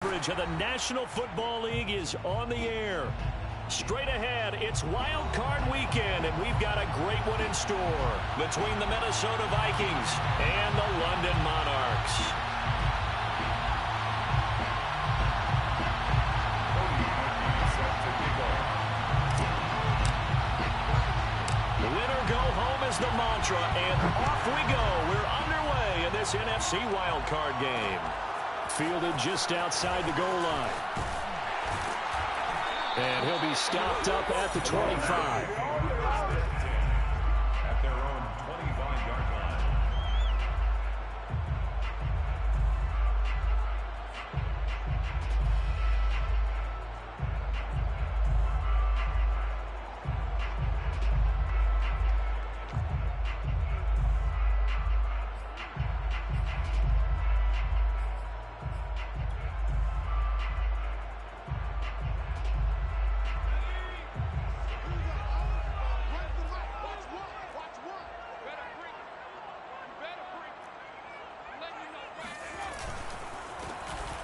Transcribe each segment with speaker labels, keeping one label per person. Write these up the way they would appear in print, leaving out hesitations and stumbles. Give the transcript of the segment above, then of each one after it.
Speaker 1: Of the National Football League is on the air. Straight ahead, it's Wild Card Weekend, and we've got a great one in store between the Minnesota Vikings and the London Monarchs. Winner go home is the mantra, and off we go. We're underway in this NFC Wild Card game. Fielded just outside the goal line. And he'll be stopped up at the 25.
Speaker 2: At their own 25-yard line.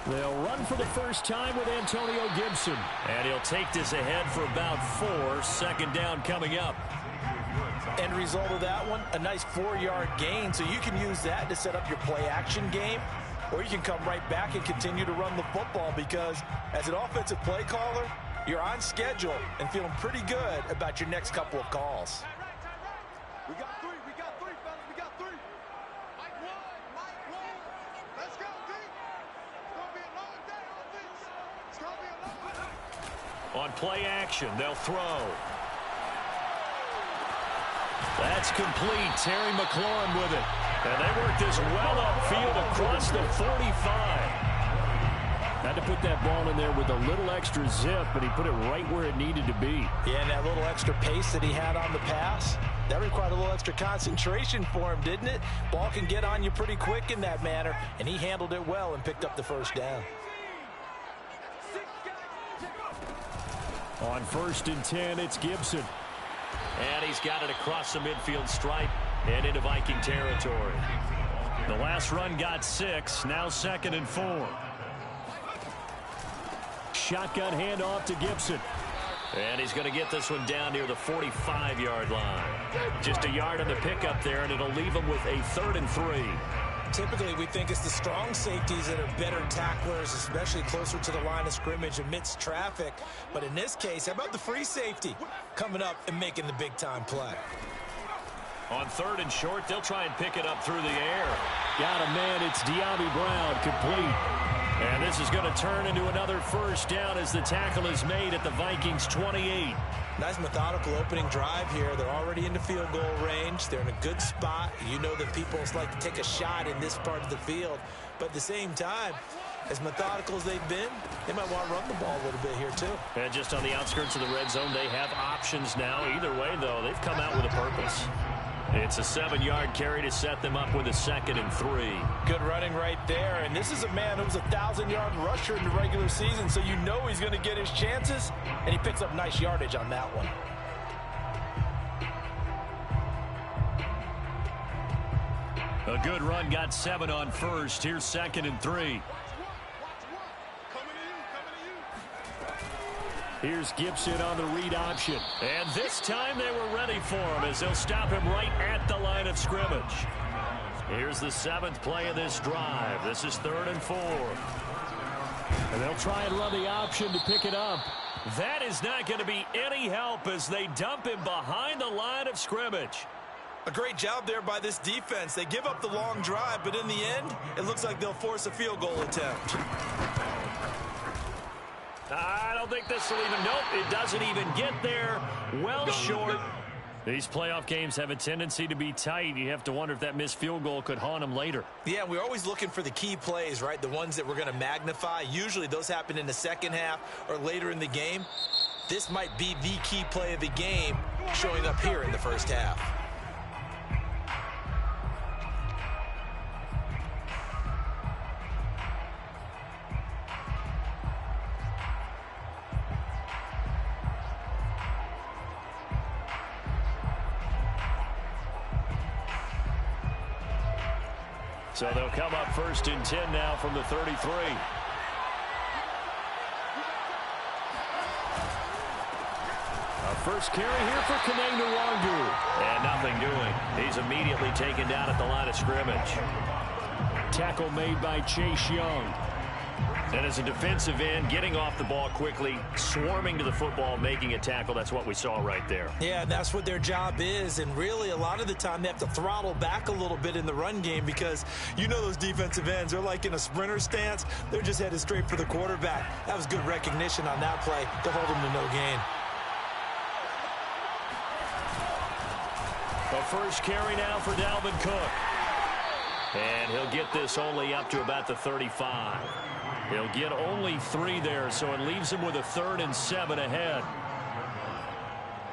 Speaker 1: They'll run for the first time with Antonio Gibson. And he'll take this ahead for about 4. Second down coming up.
Speaker 3: End result of that one, a nice 4-yard gain. So you can use that to set up your play-action game. Or you can come right back and continue to run the football because as an offensive play caller, you're on schedule and feeling pretty good about your next couple of calls.
Speaker 4: We got three, fellas, we got three. Mike one. Let's go, D. It's going to be a long day on this. It's going to be a long day.
Speaker 1: On play action, they'll throw. That's complete. Terry McLaurin with it. And they work this well upfield across the 45. Had to put that ball in there with a little extra zip, but he put it right where it needed to be.
Speaker 3: Yeah, and that little extra pace that he had on the pass, that required a little extra concentration for him, didn't it? Ball can get on you pretty quick in that manner, and he handled it well and picked up the first down.
Speaker 1: On 1st and 10, it's Gibson. And he's got it across the midfield stripe and into Viking territory. The last run got 6, now 2nd and 4. Shotgun handoff to Gibson. And he's going to get this one down near the 45-yard line. Just a yard on the pickup there, and it'll leave him with a 3rd and 3.
Speaker 3: Typically, we think it's the strong safeties that are better tacklers, especially closer to the line of scrimmage amidst traffic. But in this case, how about the free safety coming up and making the big-time play?
Speaker 1: On 3rd and short, they'll try and pick it up through the air. Got a man, it's De'Ami Brown, complete. And this is going to turn into another first down as the tackle is made at the Vikings 28.
Speaker 3: Nice methodical opening drive here. They're already into field goal range. They're in a good spot. You know that people like to take a shot in this part of the field. But at the same time, as methodical as they've been, they might want to run the ball a little bit here too.
Speaker 1: And just on the outskirts of the red zone, they have options now. Either way, though, they've come out with a purpose. It's a 7-yard carry to set them up with a 2nd and 3.
Speaker 3: Good running right there. And this is a man who was a 1,000-yard rusher in the regular season, so you know he's going to get his chances, and he picks up nice yardage on that one.
Speaker 1: A good run, got 7 on 1st. Here's 2nd and 3. Here's Gibson on the read option. And this time they were ready for him as they'll stop him right at the line of scrimmage. Here's the 7th play of this drive. This is 3rd and 4. And they'll try and run the option to pick it up. That is not going to be any help as they dump him behind the line of scrimmage.
Speaker 3: A great job there by this defense. They give up the long drive, but in the end, it looks like they'll force a field goal attempt.
Speaker 1: I don't think this will even, nope, it doesn't even get there. Well short. These playoff games have a tendency to be tight. You have to wonder if that missed field goal could haunt them later.
Speaker 3: Yeah, we're always looking for the key plays, right? The ones that we're going to magnify. Usually those happen in the second half or later in the game. This might be the key play of the game showing up here in the first half.
Speaker 1: So they'll come up 1st and 10 now from the 33. First carry here for Kaneng Nwangu. And nothing doing. He's immediately taken down at the line of scrimmage. Tackle made by Chase Young. And as a defensive end, getting off the ball quickly, swarming to the football, making a tackle, that's what we saw right there.
Speaker 3: Yeah, that's what their job is. And really, a lot of the time, they have to throttle back a little bit in the run game because you know those defensive ends, they're like in a sprinter stance. They're just headed straight for the quarterback. That was good recognition on that play to hold them to no gain.
Speaker 1: The first carry now for Dalvin Cook. And he'll get this only up to about the 35. He'll get only 3 there, so it leaves him with a 3rd and 7 ahead.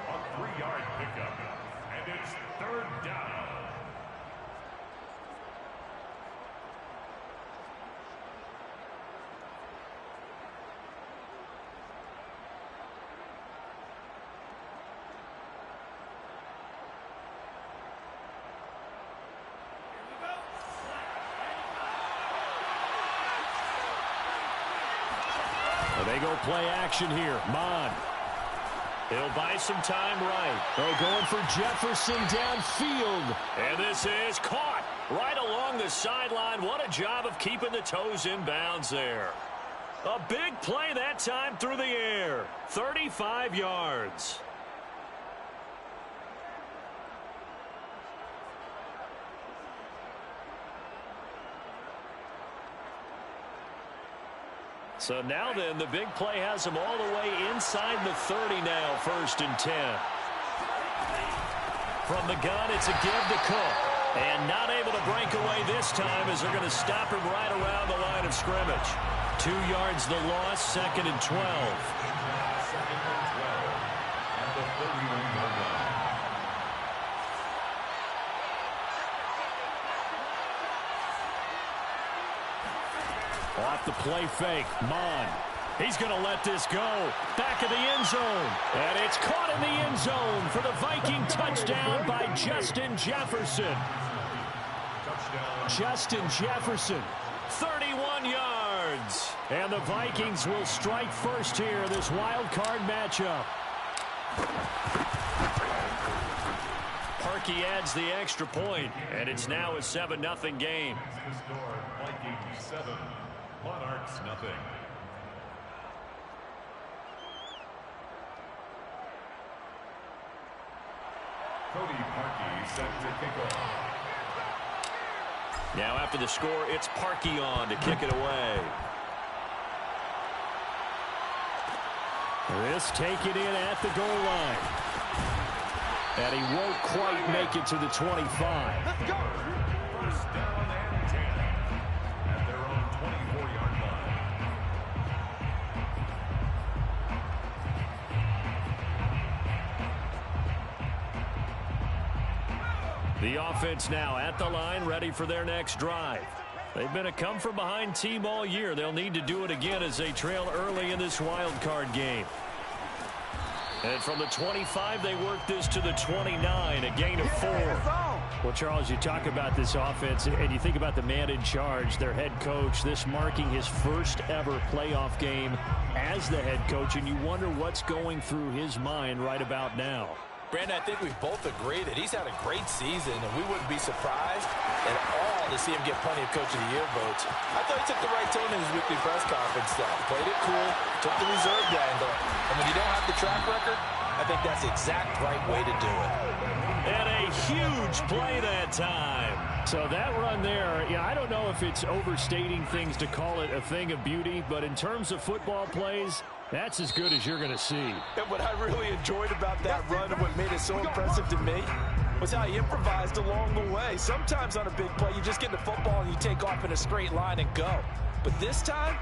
Speaker 2: A 3-yard pickup, and it's 3rd down.
Speaker 1: They go play action here. Mon. He'll buy some time right. They're going for Jefferson downfield. And this is caught right along the sideline. What a job of keeping the toes in bounds there. A big play that time through the air. 35 yards. So now then, the big play has him all the way inside the 30 now, 1st and 10. From the gun, it's a give to Cook. And not able to break away this time as they're going to stop him right around the line of scrimmage. 2 yards the loss, 2nd and 12.
Speaker 2: 2nd and 12 at the 31-yard line.
Speaker 1: Off the play fake, Mon. He's going to let this go. Back of the end zone. And it's caught in the end zone for the Viking touchdown by Justin Jefferson. Justin Jefferson, 31 yards. And the Vikings will strike first here, this wild card matchup. Parkey adds the extra point, and it's now a 7-0 game.
Speaker 2: The score, Vikings 7, Monarchs nothing. Cody Parkey set to kick off.
Speaker 1: Now after the score, it's Parkey on to kick it away. This taken in at the goal line. And he won't quite make it to the 25.
Speaker 4: Let's go.
Speaker 2: First down and 10 at their own 24-yard line.
Speaker 1: The offense now at the line, ready for their next drive. They've been a come-from-behind team all year. They'll need to do it again as they trail early in this wild card game. And from the 25, they work this to the 29, a gain of 4. Well, Charles, you talk about this offense, and you think about the man in charge, their head coach, this marking his first ever playoff game as the head coach, and you wonder what's going through his mind right about now.
Speaker 3: Brandon, I think we both agree that he's had a great season, and we wouldn't be surprised at all to see him get plenty of Coach of the Year votes. I thought he took the right tone in his weekly press conference stuff. Played it cool, took the reserved angle, and when you don't have the track record, I think that's the exact right way to do it.
Speaker 1: And a huge play that time. So that run there, yeah, I don't know if it's overstating things to call it a thing of beauty, but in terms of football plays, that's as good as you're going to see.
Speaker 3: And what I really enjoyed about that run and what made it so impressive to me was how he improvised along the way. Sometimes on a big play, you just get the football and you take off in a straight line and go. But this time,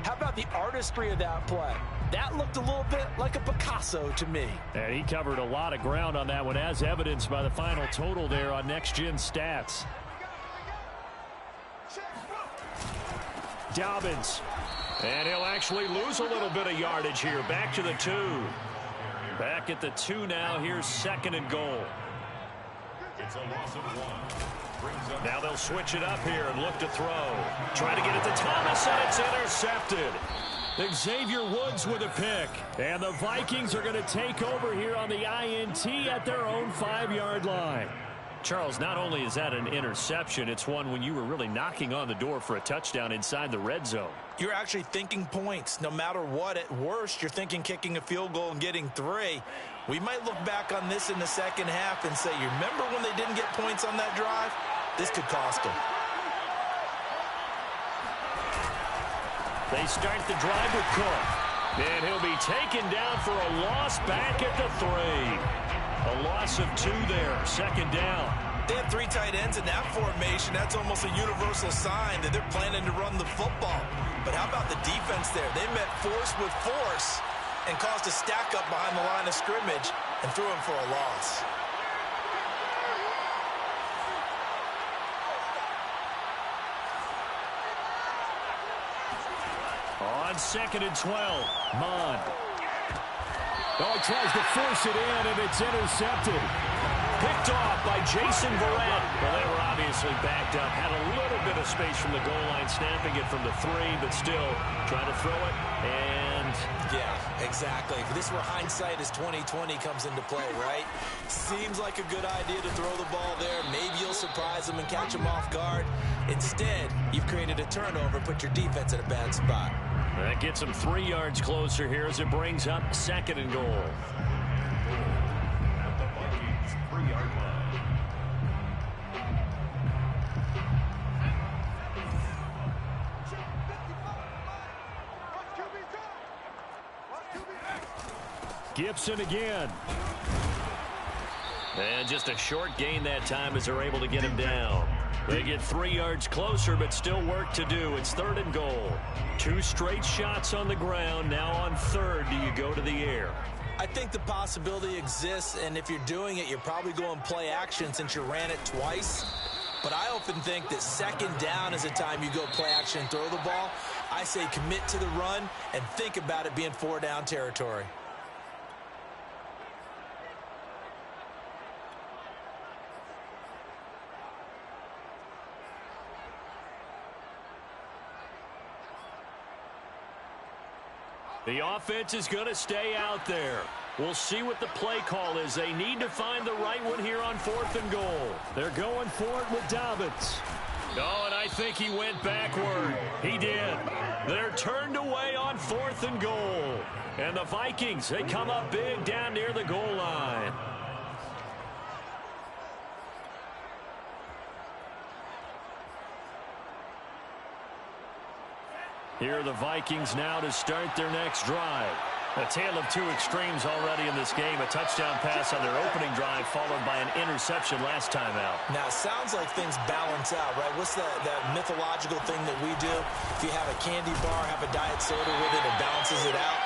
Speaker 3: how about the artistry of that play? That looked a little bit like a Picasso to me.
Speaker 1: And he covered a lot of ground on that one, as evidenced by the final total there on Next Gen Stats. Dobbins. And he'll actually lose a little bit of yardage here. Back to the 2. Back at the 2 now. Here's 2nd and goal.
Speaker 2: It's a loss of 1.
Speaker 1: Now they'll switch it up here and look to throw. Try to get it to Thomas, and it's intercepted. Xavier Woods with a pick. And the Vikings are going to take over here on the INT at their own 5-yard line. Charles, not only is that an interception, it's one when you were really knocking on the door for a touchdown inside the red zone.
Speaker 3: You're actually thinking points. No matter what, at worst, you're thinking kicking a field goal and getting 3. We might look back on this in the second half and say, you remember when they didn't get points on that drive? This could cost them.
Speaker 1: They start the drive with Cook. And he'll be taken down for a loss back at the 3. A loss of 2 there, second down.
Speaker 3: They have 3 tight ends in that formation. That's almost a universal sign that they're planning to run the football. But how about the defense there? They met force with force and caused a stack up behind the line of scrimmage and threw him for a loss.
Speaker 1: On 2nd and 12, Mond. Oh, he tries to force it in, and it's intercepted. Picked off by Jason Verrett. Well, they were obviously backed up. Had a little bit of space from the goal line, snapping it from the 3, but still trying to throw it. And
Speaker 3: yeah, exactly. If this were hindsight as 2020 comes into play, right? Seems like a good idea to throw the ball there. Maybe you'll surprise them and catch them off guard. Instead, you've created a turnover, put your defense in a bad spot.
Speaker 1: That gets them 3 yards closer here as it brings up 2nd and goal.
Speaker 2: At the Vikings 3-yard line.
Speaker 1: Gibson again. And just a short gain that time as they're able to get him down. They get 3 yards closer, but still work to do. It's 3rd and goal. 2 straight shots on the ground. Now on 3rd, do you go to the air?
Speaker 3: I think the possibility exists, and if you're doing it, you're probably going play action since you ran it twice. But I often think that 2nd down is the time you go play action and throw the ball. I say commit to the run and think about it being 4-down territory.
Speaker 1: The offense is going to stay out there. We'll see what the play call is. They need to find the right one here on 4th and goal. They're going for it with Dobbins. Oh, and I think he went backward. He did. They're turned away on 4th and goal. And the Vikings, they come up big down near the goal line. Here are the Vikings now to start their next drive. A tale of 2 extremes already in this game. A touchdown pass on their opening drive followed by an interception last time out.
Speaker 3: Now, it sounds like things balance out, right? What's that mythological thing that we do? If you have a candy bar, have a diet soda with it, it balances it out.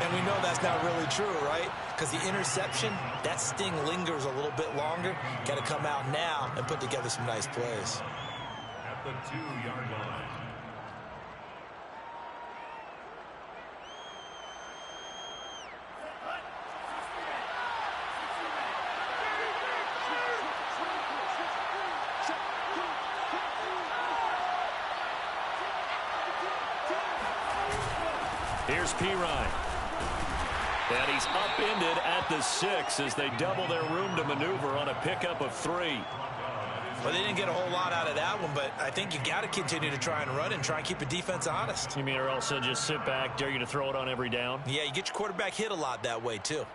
Speaker 3: And we know that's not really true, right? Because the interception, that sting lingers a little bit longer. Got to come out now and put together some nice plays.
Speaker 2: At the 2-yard line.
Speaker 1: Here's Pirine. And he's upended at the 6 as they double their room to maneuver on a pickup of 3.
Speaker 3: Well, they didn't get a whole lot out of that one, but I think you got to continue to try and run and try and keep the defense honest.
Speaker 1: You mean or else they'll just sit back, dare you to throw it on every down?
Speaker 3: Yeah, you get your quarterback hit a lot that way, too.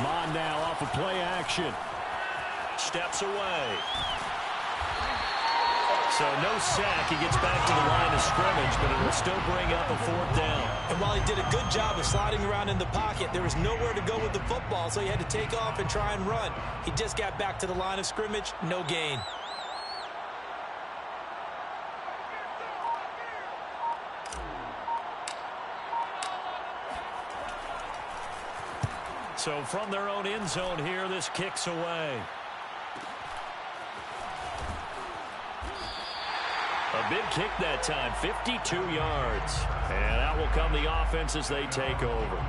Speaker 1: Mond now off of play action. Steps away. So no sack. He gets back to the line of scrimmage, but it will still bring up a 4th down.
Speaker 3: And while he did a good job of sliding around in the pocket, there was nowhere to go with the football, so he had to take off and try and run. He just got back to the line of scrimmage, no gain.
Speaker 1: So from their own end zone here, this kicks away. A A big kick that time, 52 yards. And out will come the offense as they take over.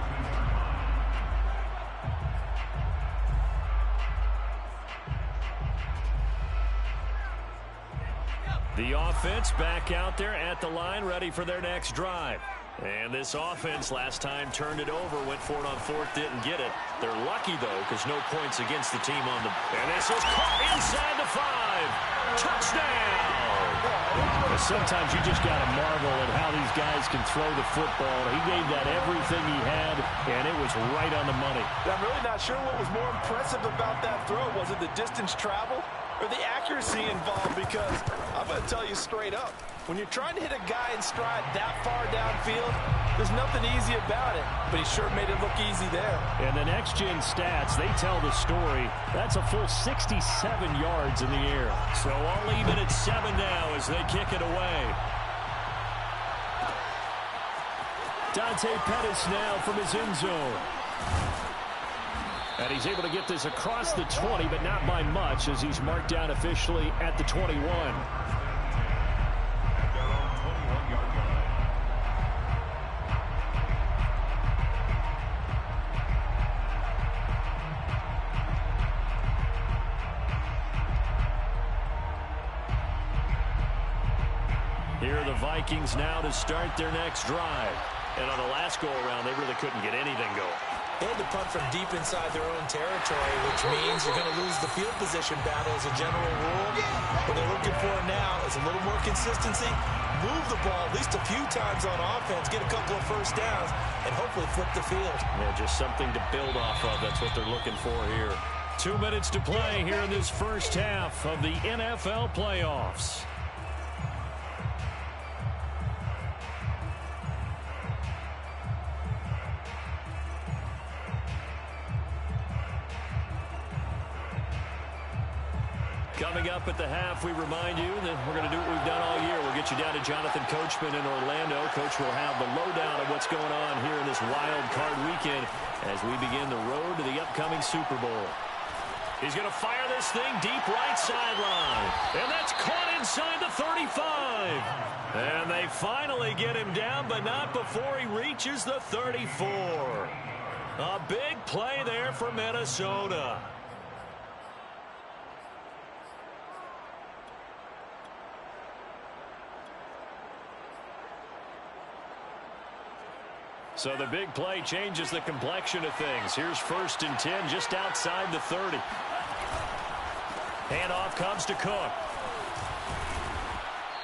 Speaker 1: The offense back out there at the line, ready for their next drive. And this offense last time turned it over, went for it on fourth, didn't get it. They're lucky, though, because no points against the team on the... And this is caught inside the 5. Touchdown!
Speaker 5: Sometimes you just got to marvel at how these guys can throw the football. He gave that everything he had, and it was right on the money.
Speaker 3: I'm really not sure what was more impressive about that throw. Was it the distance traveled or the accuracy involved? Because I'm going to tell you straight up, when you're trying to hit a guy in stride that far downfield, there's nothing easy about it. But he sure made it look easy there.
Speaker 5: And the next-gen stats, they tell the story. That's a full 67 yards in the air.
Speaker 1: So I'll leave it at 7 now as they kick it away. Dante Pettis now from his end zone.
Speaker 5: And he's able to get this across the 20, but not by much, as he's marked down officially at the 21.
Speaker 1: Here are the Vikings now to start their next drive. And on the last go-around, they really couldn't get anything going.
Speaker 3: They had to punt from deep inside their own territory, which means you're going to lose the field position battle as a general rule. What they're looking for now is a little more consistency, move the ball at least a few times on offense, get a couple of first downs, and hopefully flip the field.
Speaker 1: Yeah, just something to build off of. That's what they're looking for here. 2 minutes to play here in this first half of the NFL playoffs. Coming up at the half, we remind you that we're going to do what we've done all year. We'll get you down to Jonathan Coachman in Orlando. Coach will have the lowdown of what's going on here in this wild card weekend as we begin the road to the upcoming Super Bowl. He's going to fire this thing deep right sideline. And that's caught inside the 35. And they finally get him down, but not before he reaches the 34. A big play there for Minnesota. So the big play changes the complexion of things. Here's 1st and 10 just outside the 30. Handoff comes to Cook.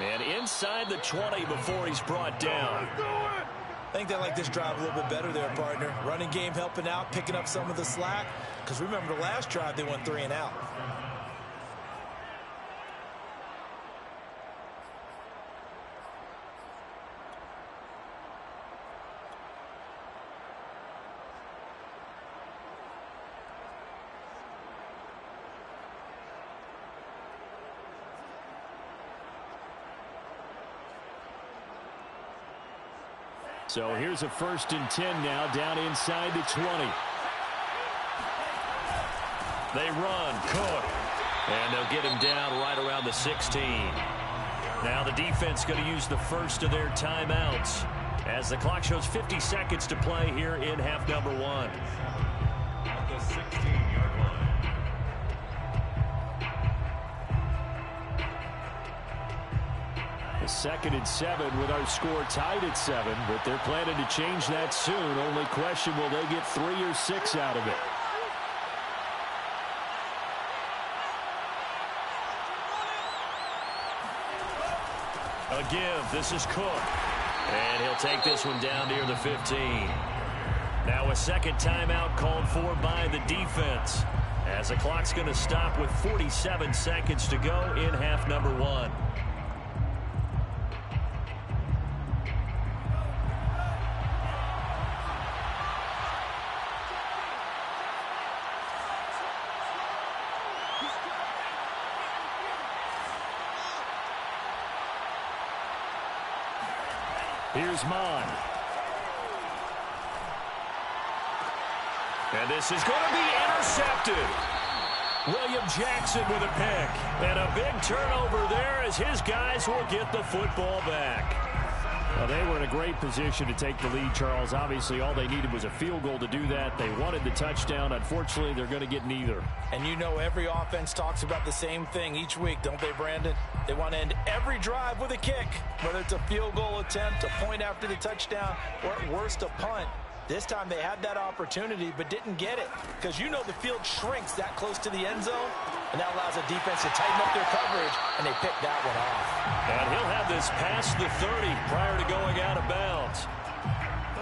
Speaker 1: And inside the 20 before he's brought down.
Speaker 3: I think they like this drive a little bit better there, partner. Running game helping out, picking up some of the slack. Because remember the last drive, they went 3 and out.
Speaker 5: So here's a 1st and 10 now down inside the 20.
Speaker 1: They run, Cook, and they'll get him down right around the 16. Now the defense going to use the first of their timeouts as the clock shows 50 seconds to play here in half number 1.
Speaker 2: At the 16-yard line.
Speaker 5: A 2nd and 7 with our score tied at 7, but they're planning to change that soon. Only question, will they get 3 or 6 out of it?
Speaker 1: A give. This is Cook. And he'll take this one down near the 15. Now a second timeout called for by the defense, as the clock's going to stop with 47 seconds to go in half number 1.
Speaker 5: Here's Mon.
Speaker 1: And this is going to be intercepted. William Jackson with a pick. And a big turnover there as his guys will get the football back.
Speaker 5: Well, they were in a great position to take the lead, Charles. Obviously, all they needed was a field goal to do that. They wanted the touchdown. Unfortunately, they're going to get neither.
Speaker 3: And you know every offense talks about the same thing each week, don't they, Brandon? They want to end every drive with a kick, whether it's a field goal attempt, a point after the touchdown, or at worst, a punt. This time they had that opportunity but didn't get it because you know the field shrinks that close to the end zone, and that allows the defense to tighten up their coverage, and they picked that one off.
Speaker 1: And he'll have this past the 30 prior to going out of bounds.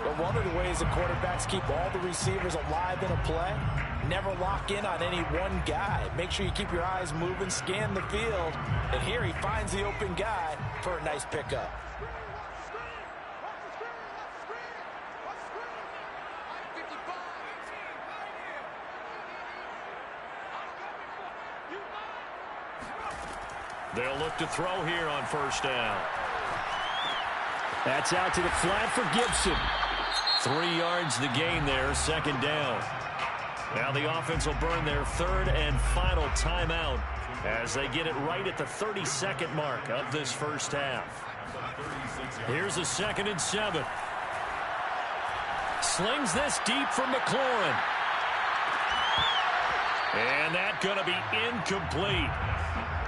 Speaker 3: But one of the ways the quarterbacks keep all the receivers alive in a play, never lock in on any one guy. Make sure you keep your eyes moving, scan the field, and here he finds the open guy for a nice pickup.
Speaker 1: They'll look to throw here on first down.
Speaker 5: That's out to the flat for Gibson.
Speaker 1: 3 yards the gain there, second down. Now the offense will burn their third and final timeout as they get it right at the 32nd mark of this first half. Here's a 2nd and 7. Slings this deep from McLaurin. And that's going to be incomplete.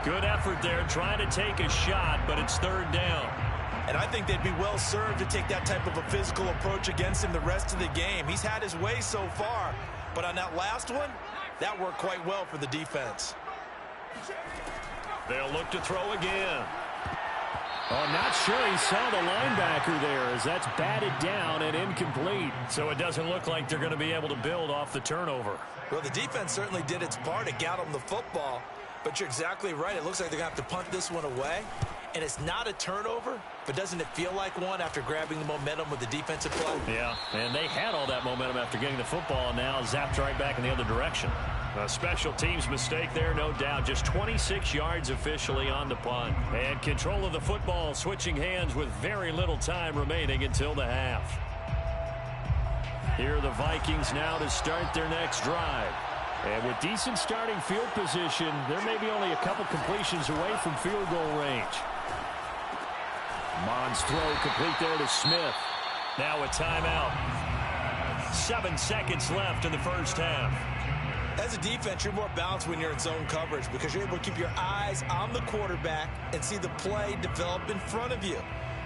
Speaker 1: Good effort there, trying to take a shot, but it's third down.
Speaker 3: And I think they'd be well served to take that type of a physical approach against him the rest of the game. He's had his way so far, but on that last one, that worked quite well for the defense.
Speaker 1: They'll look to throw again.
Speaker 5: Oh, not sure he saw the linebacker there as that's batted down and incomplete.
Speaker 1: So it doesn't look like they're going to be able to build off the turnover.
Speaker 3: Well, the defense certainly did its part to get them the football, but you're exactly right. It looks like they're going to have to punt this one away. And it's not a turnover, but doesn't it feel like one after grabbing the momentum with the defensive play?
Speaker 1: Yeah, and they had all that momentum after getting the football, and now zapped right back in the other direction. A special teams mistake there, no doubt. Just 26 yards officially on the punt. And control of the football switching hands with very little time remaining until the half. Here are the Vikings now to start their next drive. And with decent starting field position, they're maybe only a couple completions away from field goal range. Mond's throw complete there to Smith. Now a timeout. 7 seconds left in the first half.
Speaker 3: As a defense, you're more balanced when you're in zone coverage because you're able to keep your eyes on the quarterback and see the play develop in front of you.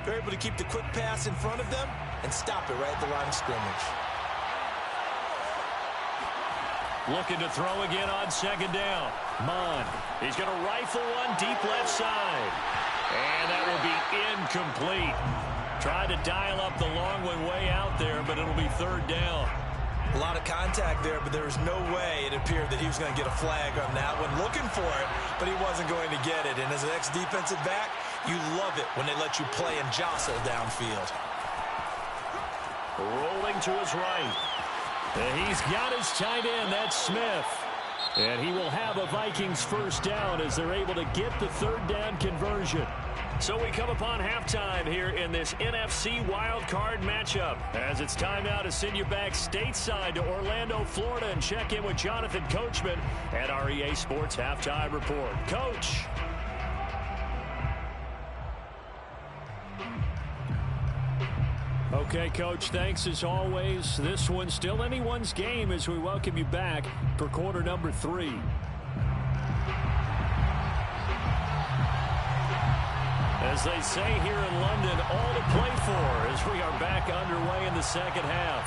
Speaker 3: You're able to keep the quick pass in front of them and stop it right at the line of scrimmage.
Speaker 1: Looking to throw again on second down. Mond. He's going to rifle one deep left side. And that will be incomplete. Tried to dial up the long one way out there, but it'll be third down.
Speaker 3: A lot of contact there, but there was no way it appeared that he was going to get a flag on that one. Looking for it, but he wasn't going to get it. And as an ex-defensive back, you love it when they let you play and jostle downfield.
Speaker 1: Rolling to his right. And he's got his tight end. That's Smith. And he will have a Vikings first down as they're able to get the third down conversion. So we come upon halftime here in this NFC wildcard matchup. As it's time now to send you back stateside to Orlando, Florida, and check in with Jonathan Coachman at our EA Sports Halftime Report. Coach.
Speaker 5: Okay, Coach, thanks as always. This one's still anyone's game as we welcome you back for quarter number 3.
Speaker 1: As they say here in London, all to play for as we are back underway in the second half.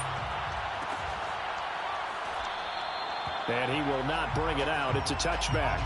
Speaker 5: And he will not bring it out. It's a touchback.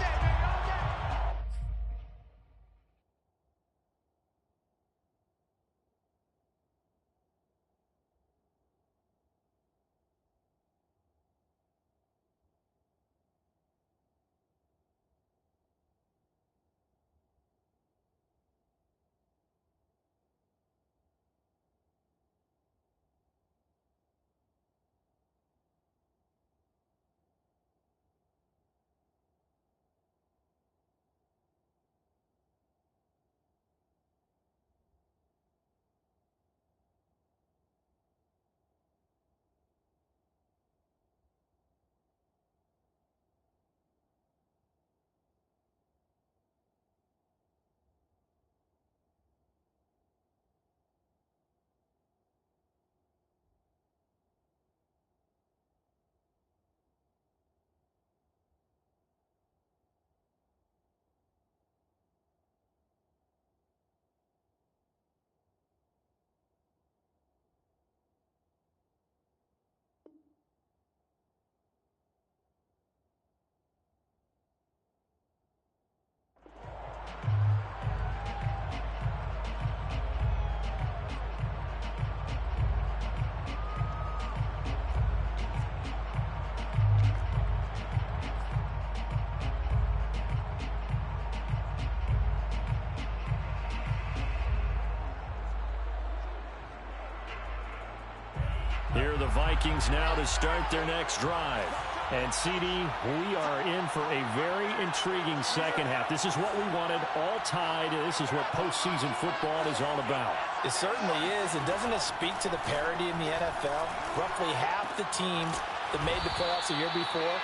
Speaker 1: Here are the Vikings now to start their next drive.
Speaker 5: And, CD, we are in for a very intriguing second half. This is what we wanted, all tied. This is what postseason football is all about.
Speaker 3: It certainly is. And doesn't it speak to the parity in the NFL? Roughly half the teams that made the playoffs the year before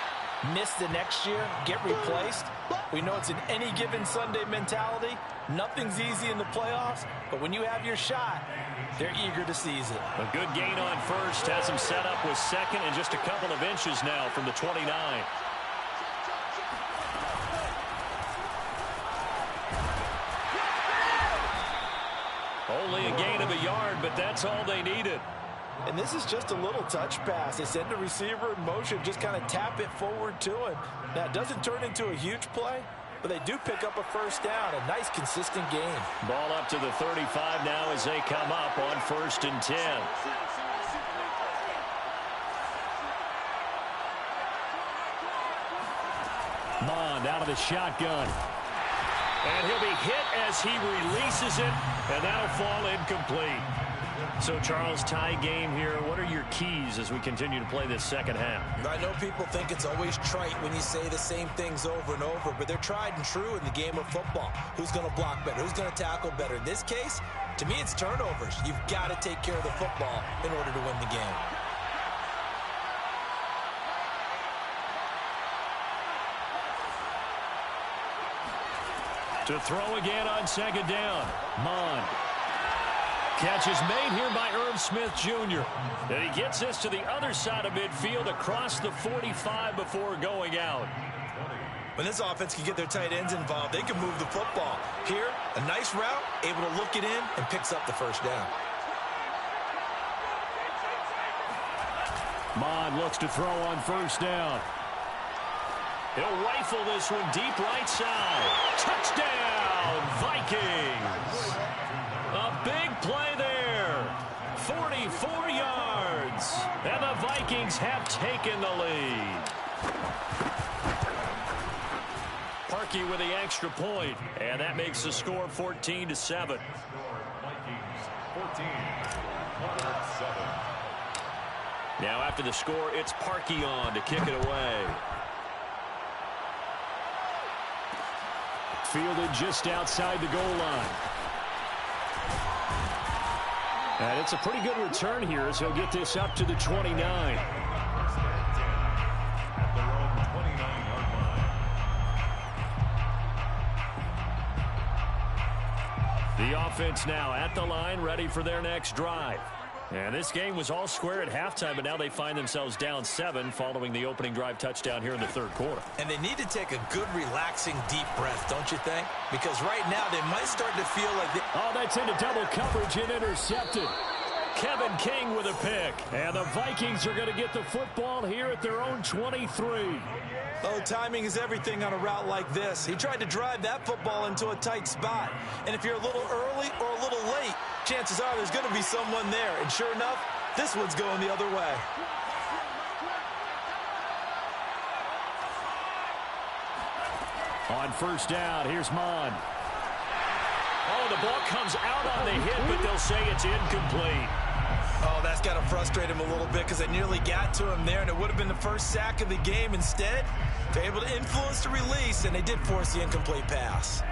Speaker 3: miss the next year, get replaced. We know it's an any given Sunday mentality. Nothing's easy in the playoffs, but when you have your shot, they're eager to seize it.
Speaker 1: A good gain on first has him set up with second and just a couple of inches now from the 29. Only a gain of a yard, but that's all they needed.
Speaker 3: And this is just a little touch pass. They send the receiver in motion, just kind of tap it forward to him. Now, it doesn't turn into a huge play, but they do pick up a first down. A nice, consistent gain.
Speaker 1: Ball up to the 35 now as they come up on 1st and 10.
Speaker 5: Mond out of the shotgun.
Speaker 1: And he'll be hit as he releases it, and that'll fall incomplete. So, Charles, tie game here. What are your keys as we continue to play this second half?
Speaker 3: I know people think it's always trite when you say the same things over and over, but they're tried and true in the game of football. Who's going to block better? Who's going to tackle better? In this case, to me, it's turnovers. You've got to take care of the football in order to win the game.
Speaker 1: To throw again on second down. Mond. Catch is made here by Irv Smith Jr. And he gets this to the other side of midfield across the 45 before going out.
Speaker 3: When this offense can get their tight ends involved, they can move the football. Here, a nice route, able to look it in, and picks up the first down.
Speaker 5: Mond looks to throw on first down.
Speaker 1: He'll rifle this one deep right side. Touchdown, Vikings. A big play there. 44 yards. And the Vikings have taken the lead. Parkey with the extra point, and that makes the score 14-7.
Speaker 2: Vikings 14, 7.
Speaker 1: Now after the score, it's Parkey on to kick it away.
Speaker 5: Fielded just outside the goal line. And it's a pretty good return here as he'll get this up to the 29.
Speaker 2: At their own 29-yard line.
Speaker 1: The offense now at the line, ready for their next drive. And this game was all square at halftime, but now they find themselves down 7 following the opening drive touchdown here in the third quarter.
Speaker 3: And they need to take a good, relaxing, deep breath, don't you think? Because right now they might start to feel like they...
Speaker 5: Oh, that's into double coverage and intercepted.
Speaker 1: Kevin King with a pick.
Speaker 5: And the Vikings are going to get the football here at their own 23.
Speaker 3: Oh, timing is everything on a route like this. He tried to drive that football into a tight spot. And if you're a little early or a little late, chances are there's going to be someone there. And sure enough, this one's going the other way.
Speaker 5: On first down, here's Mond.
Speaker 1: Oh, the ball comes out on the hit, but they'll say it's incomplete.
Speaker 3: Oh, that's got to frustrate him a little bit because they nearly got to him there, and it would have been the first sack of the game. Instead, they're able to influence the release, and they did force the incomplete pass.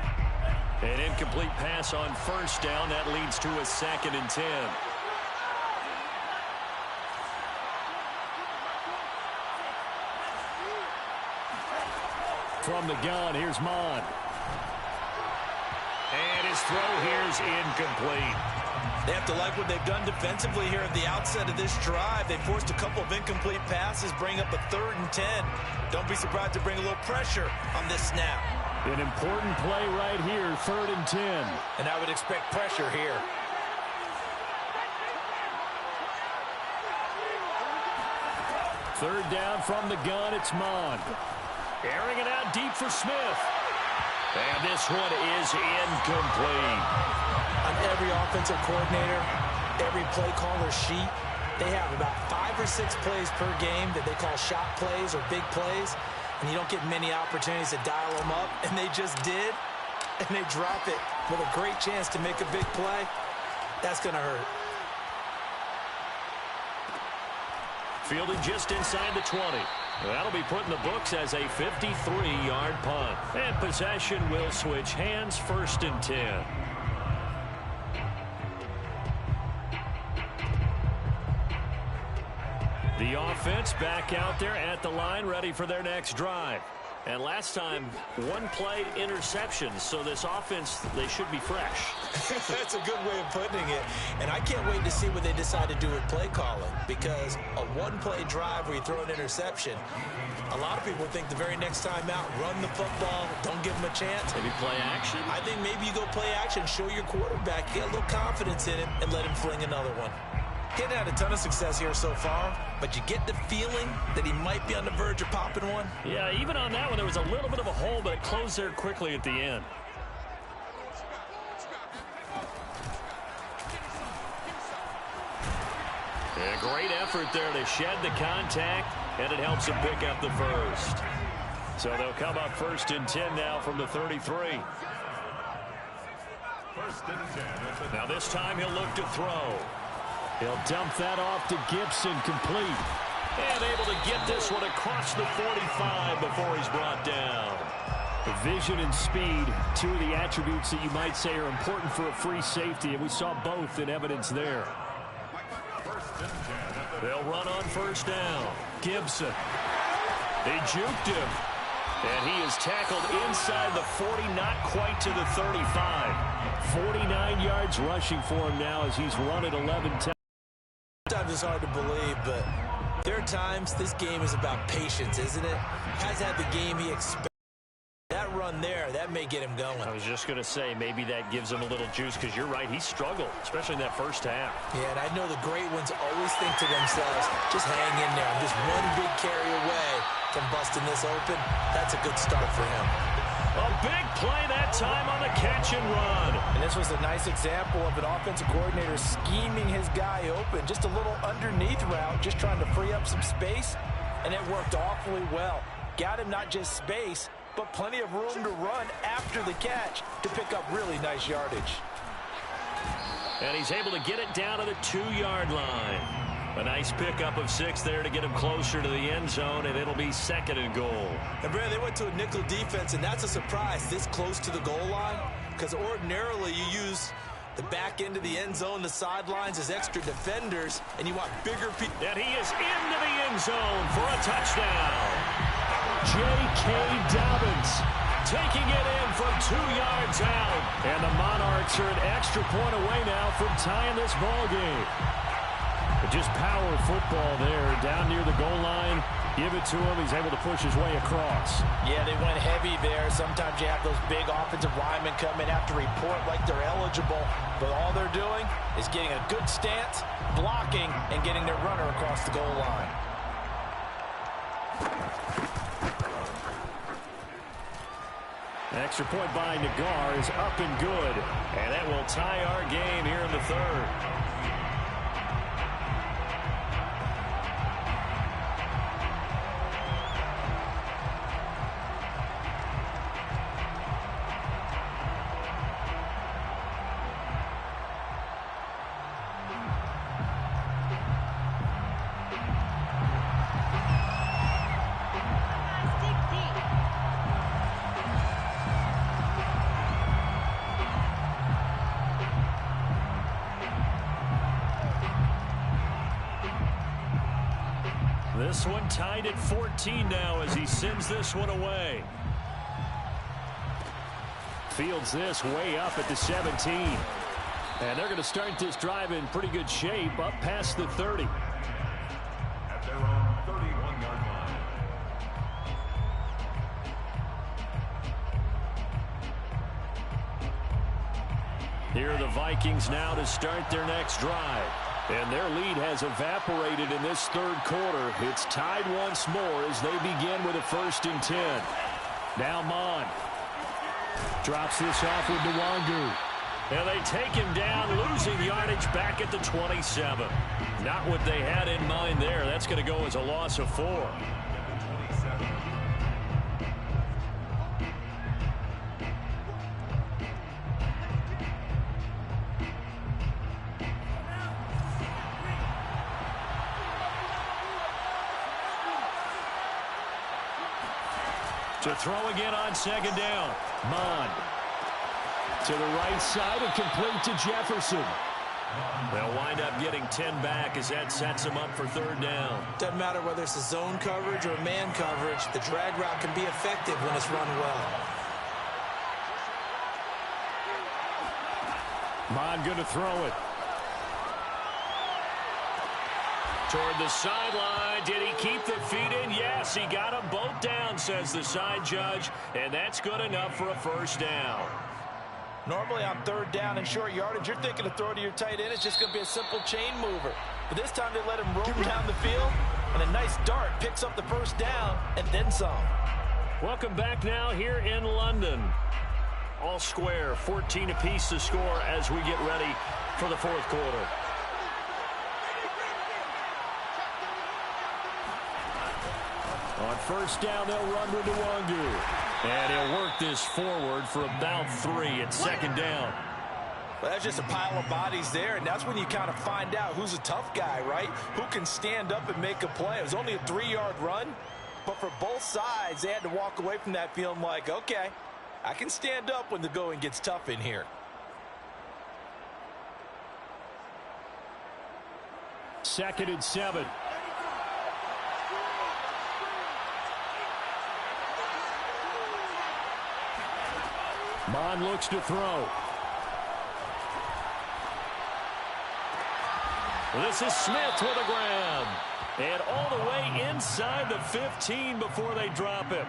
Speaker 1: An incomplete pass on first down. That leads to a 2nd and 10.
Speaker 5: From the gun, here's Mond.
Speaker 1: And his throw here's incomplete.
Speaker 3: They have to like what they've done defensively here at the outset of this drive. They forced a couple of incomplete passes, bring up a 3rd and 10. Don't be surprised to bring a little pressure on this snap.
Speaker 5: An important play right here, 3rd and 10.
Speaker 3: And I would expect pressure here.
Speaker 5: Third down from the gun, it's Mond.
Speaker 1: Airing it out deep for Smith. And this one is incomplete.
Speaker 3: On every offensive coordinator, every play caller sheet, they have about 5 or 6 plays per game that they call shot plays or big plays. And you don't get many opportunities to dial them up. And they just did. And they drop it with a great chance to make a big play. That's going to hurt.
Speaker 1: Fielded just inside the 20. That'll be put in the books as a 53-yard punt. And possession will switch hands, 1st and 10. The offense back out there at the line, ready for their next drive. And last time, one play interceptions, so this offense, they should be fresh.
Speaker 3: That's a good way of putting it. And I can't wait to see what they decide to do with play calling, because a one-play drive where you throw an interception, a lot of people think the very next time out, run the football, don't give them a chance.
Speaker 1: Maybe play action.
Speaker 3: I think maybe you go play action, show your quarterback, get a little confidence in him, and let him fling another one. He hasn't had a ton of success here so far, but you get the feeling that he might be on the verge of popping one.
Speaker 1: Yeah, even on that one, there was a little bit of a hole, but it closed there quickly at the end. A great effort there to shed the contact, and it helps him pick up the first. So they'll come up 1st and 10 now from the 33.
Speaker 2: 1st and 10.
Speaker 1: Now this time he'll look to throw.
Speaker 5: He'll dump that off to Gibson, complete.
Speaker 1: And able to get this one across the 45 before he's brought down.
Speaker 5: Vision and speed, two of the attributes that you might say are important for a free safety, and we saw both in evidence there.
Speaker 1: They'll run on 1st down. Gibson. They juked him. And he is tackled inside the 40, not quite to the 35. 49 yards rushing for him now as he's run it 11 times.
Speaker 3: Sometimes it's hard to believe, but there are times this game is about patience, isn't it? Has had the game he expected. That run there, that may get him going.
Speaker 1: I was just going to say, maybe that gives him a little juice, because you're right, he struggled, especially in that 1st half.
Speaker 3: Yeah, and I know the great ones always think to themselves, just hang in there. I'm just one big carry away from busting this open. That's a good start for him.
Speaker 1: A big play that time on the catch and run.
Speaker 3: And this was a nice example of an offensive coordinator scheming his guy open. Just a little underneath route, just trying to free up some space, and it worked awfully well. Got him not just space, but plenty of room to run after the catch to pick up really nice yardage.
Speaker 1: And he's able to get it down to the 2-yard line. A nice pickup of 6 there to get him closer to the end zone, and it'll be 2nd and goal.
Speaker 3: And, Brad, they went to a nickel defense, and that's a surprise this close to the goal line, because ordinarily you use the back end of the end zone, the sidelines as extra defenders, and you want bigger people.
Speaker 1: And he is into the end zone for a touchdown.
Speaker 5: J.K. Dobbins
Speaker 1: taking it in from 2 yards out.
Speaker 5: And the Monarchs are an extra point away now from tying this ball game. But just power football there, down near the goal line. Give it to him. He's able to push his way across.
Speaker 3: Yeah, they went heavy there. Sometimes you have those big offensive linemen come in, have to report like they're eligible. But all they're doing is getting a good stance, blocking, and getting their runner across the goal line.
Speaker 5: Extra point by Nagar is up and good.
Speaker 1: And that will tie our game here in the 3rd. This one tied at 14 now as he sends this one away.
Speaker 5: Fields this way up at the 17. And they're going to start this drive in pretty good shape up past the 30.
Speaker 2: At their own 31-yard line.
Speaker 1: Here are the Vikings now to start their next drive. And their lead has evaporated in this 3rd quarter. It's tied once more as they begin with a 1st and 10. Now Mon drops this off with Nwangu. And they take him down, losing yardage back at the 27. Not what they had in mind there. That's going to go as a loss of 4.
Speaker 5: To throw again on second down. Mond. To the right side and complete to Jefferson. They'll wind up getting 10 back as that sets them up for third down.
Speaker 3: Doesn't matter whether it's a zone coverage or man coverage. The drag route can be effective when it's run well.
Speaker 5: Mond going to throw it. Toward the sideline. Did he keep the feet in? Yes, he got them both down, says the side judge. And that's good enough for a first down.
Speaker 3: Normally on third down and short yardage, you're thinking to throw to your tight end. It's just going to be a simple chain mover. But this time they let him roam down the field, and a nice dart picks up the first down and then some.
Speaker 5: Welcome back now here in London. All square, 14 apiece to score as we get ready for the fourth quarter. On first down, they'll run to Nwangu. And he'll work this forward for about 3 at second down.
Speaker 3: Well, that's just a pile of bodies there, and that's when you kind of find out who's a tough guy, right? Who can stand up and make a play. It was only a 3-yard run, but for both sides, they had to walk away from that feeling like, okay, I can stand up when the going gets tough in here.
Speaker 5: Second and 7. Mond looks to throw. This is Smith with a grab. And all the way inside the 15 before they drop him.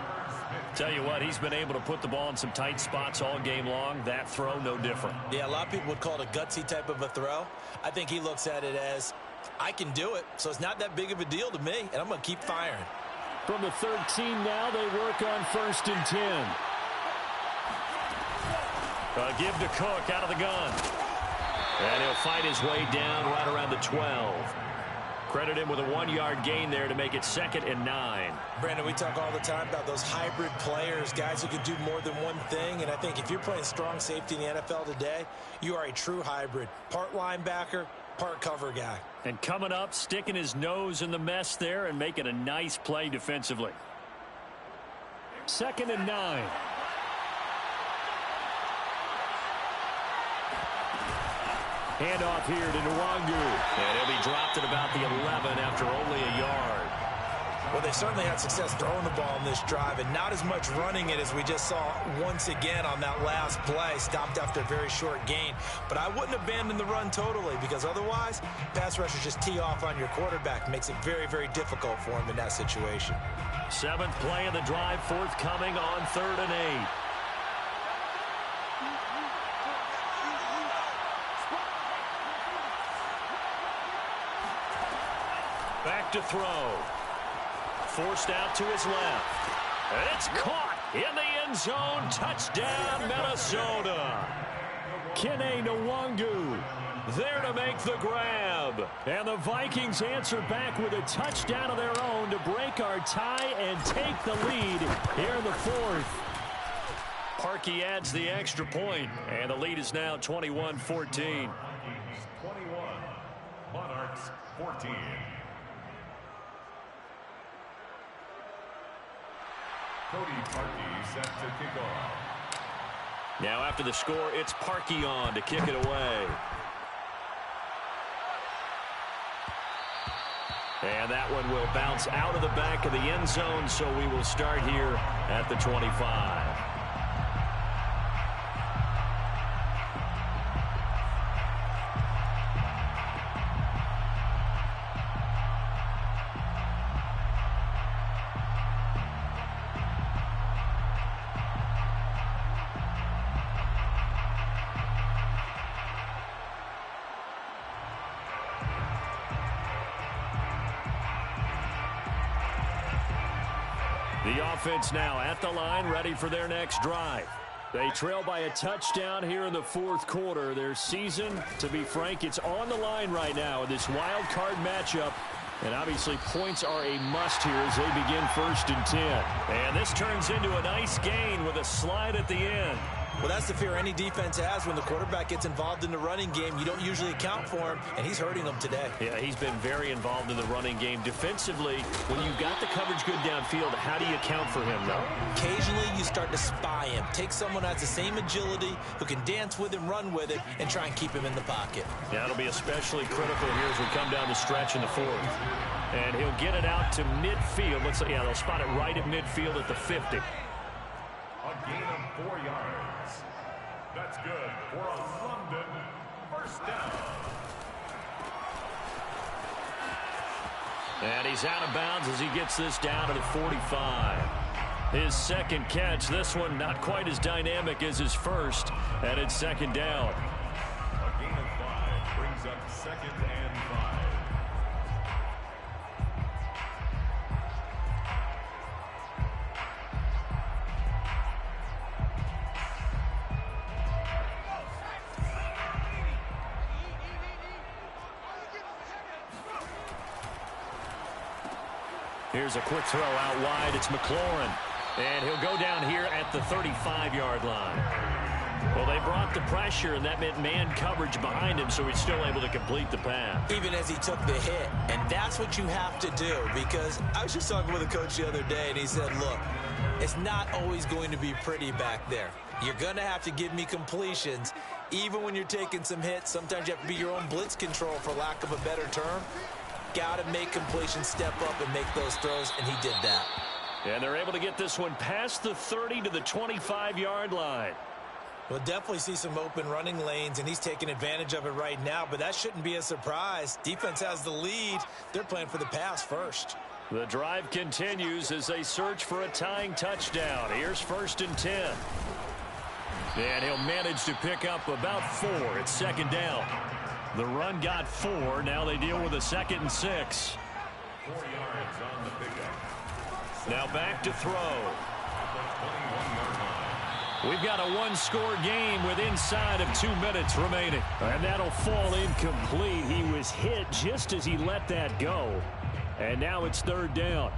Speaker 5: Tell you what, he's been able to put the ball in some tight spots all game long. That throw, no different.
Speaker 3: Yeah, a lot of people would call it a gutsy type of a throw. I think he looks at it as, I can do it, so it's not that big of a deal to me, and I'm going to keep firing.
Speaker 5: From the 13 now, they work on first and 10. Give to Cook out of the gun. And he'll fight his way down right around the 12. Credit him with a 1-yard gain there to make it second and 9.
Speaker 3: Brandon, we talk all the time about those hybrid players, guys who can do more than one thing. And I think if you're playing strong safety in the NFL today, you are a true hybrid. Part linebacker, part cover guy.
Speaker 5: And coming up, sticking his nose in the mess there and making a nice play defensively. Second and 9. Handoff here to Nwangu. And he'll be dropped at about the 11 after only a yard.
Speaker 3: Well, they certainly had success throwing the ball in this drive, and not as much running it as we just saw once again on that last play. Stopped after a very short gain. But I wouldn't abandon the run totally, because otherwise, pass rushers just tee off on your quarterback. Makes it very, very difficult for him in that situation.
Speaker 5: 7th play of the drive, forthcoming on 3rd and 8. Back to throw. Forced out to his left. And it's caught in the end zone. Touchdown, Minnesota. Kene Nwangu there to make the grab. And the Vikings answer back with a touchdown of their own to break our tie and take the lead here in the 4th. Parkey adds the extra point, and the lead is now 21-14.
Speaker 2: 21, Monarchs 14. Cody Parkey set to kick off.
Speaker 5: Now after the score, it's Parkey on to kick it away. And that one will bounce out of the back of the end zone, so we will start here at the 25. The offense now at the line, ready for their next drive. They trail by a touchdown here in the 4th quarter. Their season, to be frank, it's on the line right now in this wild card matchup. And obviously points are a must here as they begin 1st and 10. And this turns into a nice gain with a slide at the end.
Speaker 3: Well, that's the fear any defense has when the quarterback gets involved in the running game. You don't usually account for him, and he's hurting them today.
Speaker 5: Yeah, he's been very involved in the running game. Defensively, when you've got the coverage good downfield, how do you account for him, though?
Speaker 3: Occasionally, you start to spy him. Take someone who has the same agility, who can dance with him, run with it, and try and keep him in the pocket.
Speaker 5: Yeah, it'll be especially critical here as we come down the stretch in the fourth. And he'll get it out to midfield. Looks like, yeah, they'll spot it right at midfield at the 50.
Speaker 2: A gain of 4 yards. That's good for a London first down.
Speaker 1: And he's out of bounds as he gets this down to the 45. His second catch, this one not quite as dynamic as his first, and it's second down.
Speaker 2: A gain of 5 brings up 2nd and 5.
Speaker 1: Here's a quick throw out wide. It's McLaurin. And he'll go down here at the 35-yard line. Well, they brought the pressure, and that meant man coverage behind him, so he's still able to complete the pass.
Speaker 3: Even as he took the hit. And that's what you have to do, because I was just talking with a coach the other day, and he said, look, it's not always going to be pretty back there. You're going to have to give me completions. Even when you're taking some hits, sometimes you have to be your own blitz control, for lack of a better term. Got to make completions, step up, and make those throws, and he did that.
Speaker 1: And they're able to get this one past the 30 to the 25-yard line.
Speaker 3: We'll definitely see some open running lanes, and he's taking advantage of it right now, but that shouldn't be a surprise. Defense has the lead. They're playing for the pass first.
Speaker 1: The drive continues as they search for a tying touchdown. Here's 1st and 10. And he'll manage to pick up about 4. It's second down. The run got 4. Now they deal with a 2nd and 6.
Speaker 2: 4 yards on the pickup.
Speaker 1: Now back to throw. We've got a one-score game with inside of 2 minutes remaining. And that'll fall incomplete. He was hit just as he let that go. And now it's 3rd down.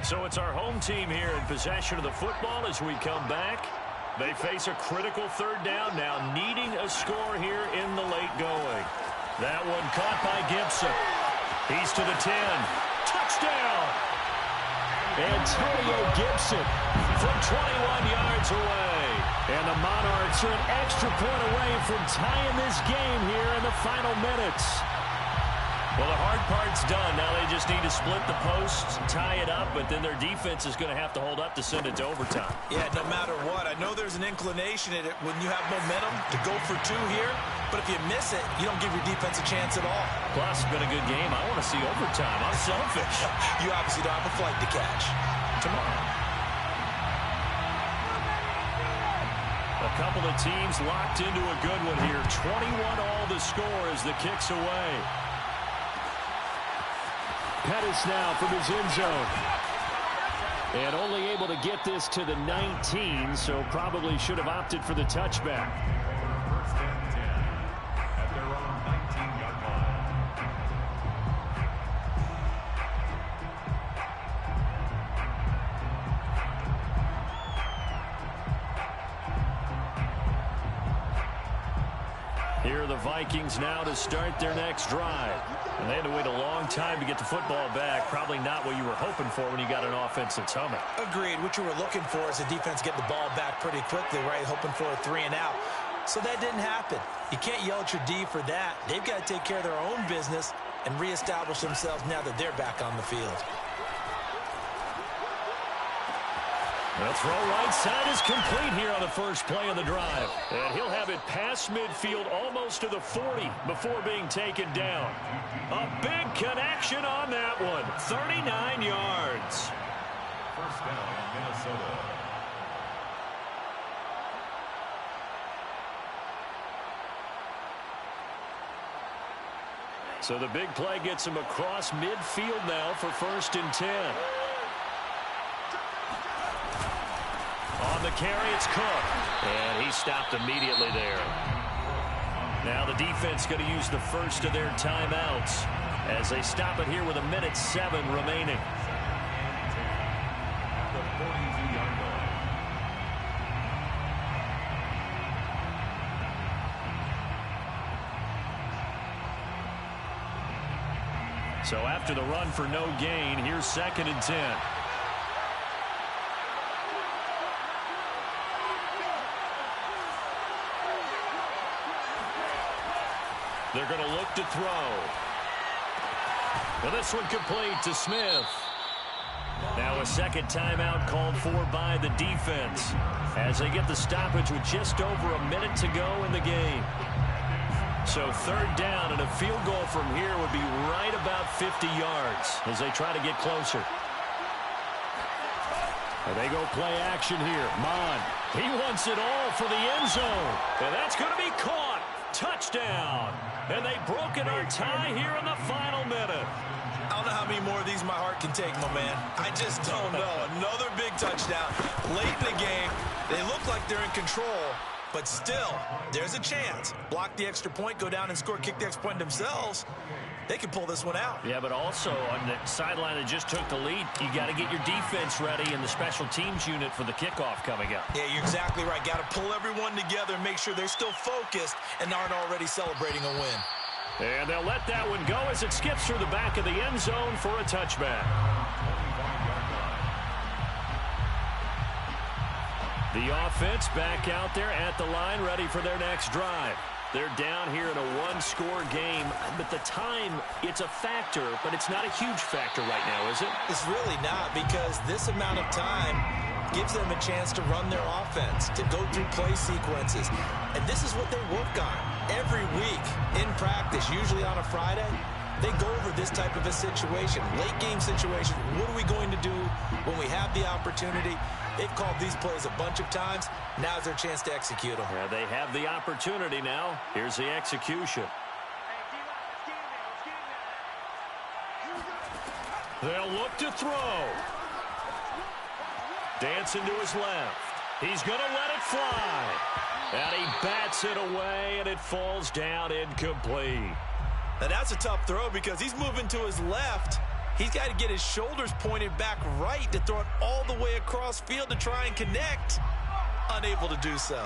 Speaker 1: So it's our home team here in possession of the football as we come back. They face a critical 3rd down now, needing a score here in the late going. That one caught by Gibson. He's to the 10. Touchdown! Antonio Gibson from 21 yards away. And the Monarchs are an extra point away from tying this game here in the final minutes. Well, the hard part's done. Now they just need to split the posts, tie it up, but then their defense is going to have to hold up to send it to overtime.
Speaker 3: Yeah, no matter what. I know there's an inclination in it when you have momentum to go for 2 here, but if you miss it, you don't give your defense a chance at all.
Speaker 1: Plus, it's been a good game. I want to see overtime. I'm selfish.
Speaker 3: You obviously don't have a flight to catch.
Speaker 1: Tomorrow. A couple of teams locked into a good one here. 21 all the score as the kick's away. Pettis now from his end zone. And only able to get this to the 19, so probably should have opted for the touchback.
Speaker 2: 1st and 10 at their own 19-yard line.
Speaker 1: Here are the Vikings now to start their next drive. And they had to wait a long time to get the football back. Probably not what you were hoping for when you got an offense that's humming.
Speaker 3: Agreed. What you were looking for is the defense getting the ball back pretty quickly, right? Hoping for a 3 and out. So that didn't happen. You can't yell at your D for that. They've got to take care of their own business and reestablish themselves now that they're back on the field.
Speaker 1: The throw right side is complete here on the first play of the drive. And he'll have it past midfield almost to the 40 before being taken down. A big connection on that one. 39 yards.
Speaker 2: 1st down, Minnesota.
Speaker 1: So the big play gets him across midfield now for 1st and 10. On the carry, it's Cook. And he stopped immediately there. Now the defense going to use the first of their timeouts. as they stop it here with 1:07 remaining.
Speaker 2: The 42-yard line.
Speaker 1: So after the run for no gain, here's 2nd and 10. They're going to look to throw. Well, this one complete to Smith. Now a second timeout called for by the defense as they get the stoppage with just over a minute to go in the game. So 3rd down, and a field goal from here would be right about 50 yards as they try to get closer. And they go play action here. Mon, he wants it all for the end zone. And that's going to be caught. Touchdown. And they've broken our tie here in the final minute.
Speaker 3: I don't know how many more of these my heart can take, my man. I just don't know. Another big touchdown late in the game. They look like they're in control, but still, there's a chance. Block the extra point, go down and score, kick the extra point themselves. They can pull this one out.
Speaker 1: Yeah, but also on the sideline that just took the lead, you got to get your defense ready and the special teams unit for the kickoff coming up.
Speaker 3: Yeah, you're exactly right. Got to pull everyone together and make sure they're still focused and aren't already celebrating a win.
Speaker 1: And they'll let that one go as it skips through the back of the end zone for a touchback. The offense back out there at the line, ready for their next drive. They're down here in a one-score game, but the time, it's a factor, but it's not a huge factor right now, is it?
Speaker 3: It's really not, because this amount of time gives them a chance to run their offense, to go through play sequences. And this is what they work on every week in practice, usually on a Friday. They go over this type of a situation, late game situation. What are we going to do when we have the opportunity? They've called these plays a bunch of times. Now's their chance to execute them.
Speaker 1: Yeah, they have the opportunity now. Here's the execution. They'll look to throw. Dancing to his left. He's going to let it fly. And he bats it away, and it falls down incomplete.
Speaker 3: Now that's a tough throw because he's moving to his left. He's got to get his shoulders pointed back right to throw it all the way across field to try and connect. Unable to do so.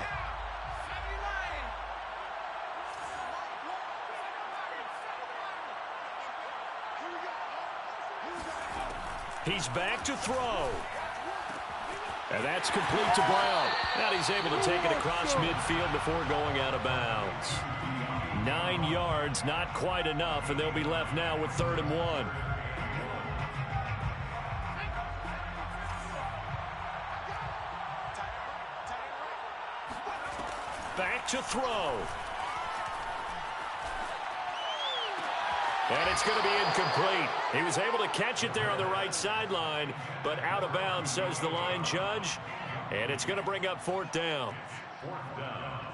Speaker 1: He's back to throw. And that's complete to Brown. Now he's able to take it across midfield before going out of bounds. 9 yards, not quite enough, and they'll be left now with 3rd and 1. Back to throw. And it's going to be incomplete. He was able to catch it there on the right sideline, but out of bounds, says the line judge. And it's going to bring up 4th down.
Speaker 2: 4th down.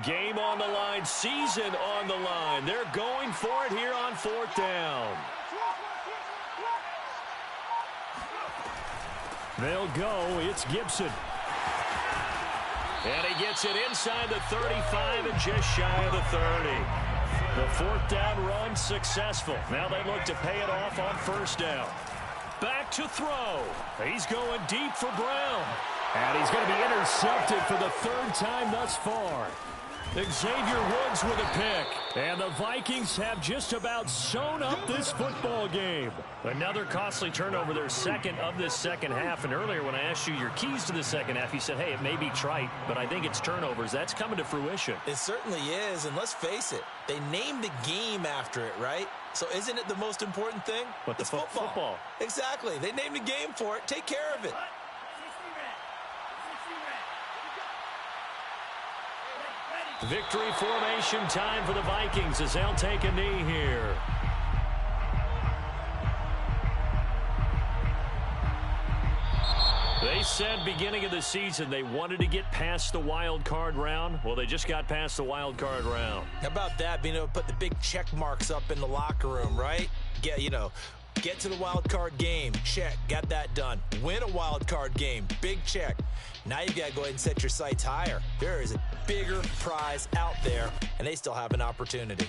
Speaker 1: Game on the line, season on the line. They're going for it here on 4th down. They'll go. It's Gibson. And he gets it inside the 35 and just shy of the 30. The 4th down run successful. Now they look to pay it off on 1st down. Back to throw. He's going deep for Brown. And he's going to be intercepted for the 3rd time thus far. Xavier Woods with a pick. And the Vikings have just about sewn up this football game. Another costly turnover, their second of this second half. And earlier when I asked you your keys to the second half, you said, hey, it may be trite, but I think it's turnovers. That's coming to fruition.
Speaker 3: It certainly is, and let's face it, they named the game after it, right? So isn't it the most important thing?
Speaker 1: But the football.
Speaker 3: Exactly. They named a game for it. Take care of it.
Speaker 1: Victory formation time for the Vikings as they'll take a knee here. They They said beginning of the season they wanted to get past the wild card round. Well, they just got past the wild card round.
Speaker 3: How about that, being able to put the big check marks up in the locker room, right? Get to the wild card game. Check. Got that done. Win a wild card game. Big check. Now you've got to go ahead and set your sights higher. There is a bigger prize out there, and they still have an opportunity.